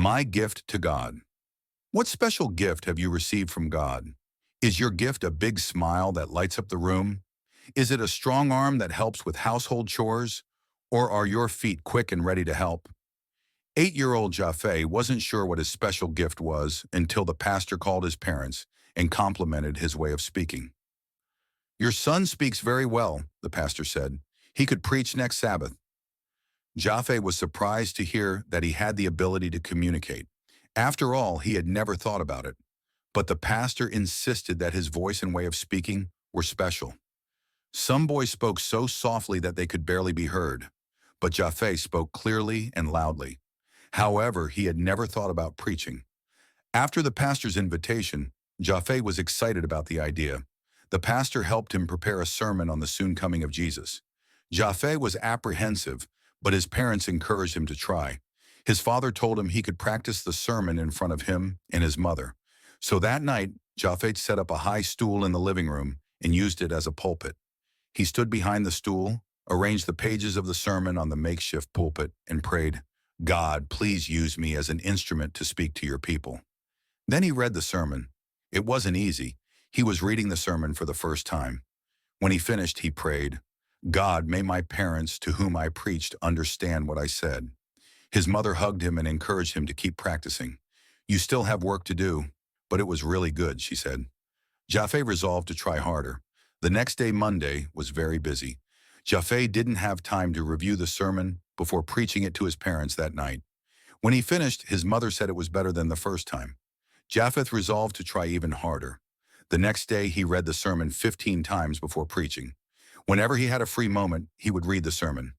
My gift to God. What special gift have you received from God? Is your gift a big smile that lights up the room? Is it a strong arm that helps with household chores? Or are your feet quick and ready to help? 8-year-old Jafet wasn't sure what his special gift was until the pastor called his parents and complimented his way of speaking. Your son speaks very well, the pastor said. He could preach next Sabbath. Jafet was surprised to hear that he had the ability to communicate. After all, he had never thought about it. But the pastor insisted that his voice and way of speaking were special. Some boys spoke so softly that they could barely be heard, but Jafet spoke clearly and loudly. However, he had never thought about preaching. After the pastor's invitation, Jafet was excited about the idea. The pastor helped him prepare a sermon on the soon coming of Jesus. Jafet was apprehensive, but his parents encouraged him to try. His father told him he could practice the sermon in front of him and his mother. So that night, Jafet set up a high stool in the living room and used it as a pulpit. He stood behind the stool, arranged the pages of the sermon on the makeshift pulpit, and prayed, "God, please use me as an instrument to speak to your people." Then he read the sermon. It wasn't easy. He was reading the sermon for the first time. When he finished, he prayed, "God, may my parents to whom I preached understand what I said." His mother hugged him and encouraged him to keep practicing. "You still have work to do, but it was really good," she said. Jafet resolved to try harder. The next day, Monday, was very busy. Jafet didn't have time to review the sermon before preaching it to his parents that night. When he finished, his mother said it was better than the first time. Jafet resolved to try even harder. The next day, he read the sermon 15 times before preaching. Whenever he had a free moment, he would read the sermon.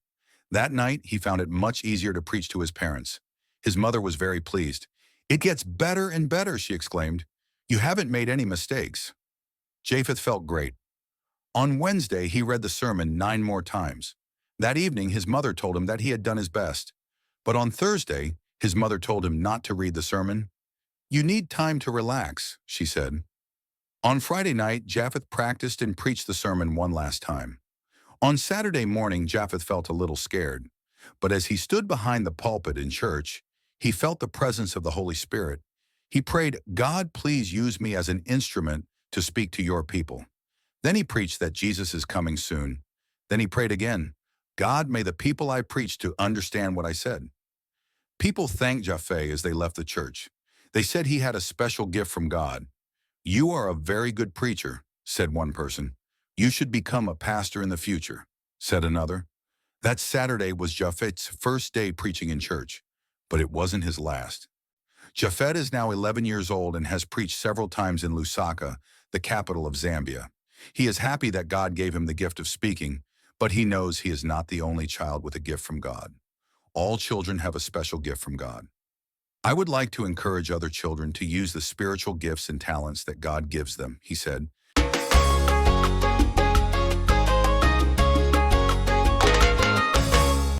That night, he found it much easier to preach to his parents. His mother was very pleased. "It gets better and better," she exclaimed. "You haven't made any mistakes." Jafet felt great. On Wednesday, he read the sermon 9 more times. That evening, his mother told him that he had done his best. But on Thursday, his mother told him not to read the sermon. "You need time to relax," she said. On Friday night, Jafet practiced and preached the sermon one last time. On Saturday morning, Jafet felt a little scared. But as he stood behind the pulpit in church, he felt the presence of the Holy Spirit. He prayed, "God, please use me as an instrument to speak to your people." Then he preached that Jesus is coming soon. Then he prayed again, "God, may the people I preach to understand what I said." People thanked Jafet as they left the church. They said he had a special gift from God. "You are a very good preacher," said one person. "You should become a pastor in the future," said another. That Saturday was Jafet's first day preaching in church, but it wasn't his last. Jafet is now 11 years old and has preached several times in Lusaka, the capital of Zambia. He is happy that God gave him the gift of speaking, but he knows he is not the only child with a gift from God. All children have a special gift from God. "I would like to encourage other children to use the spiritual gifts and talents that God gives them," he said.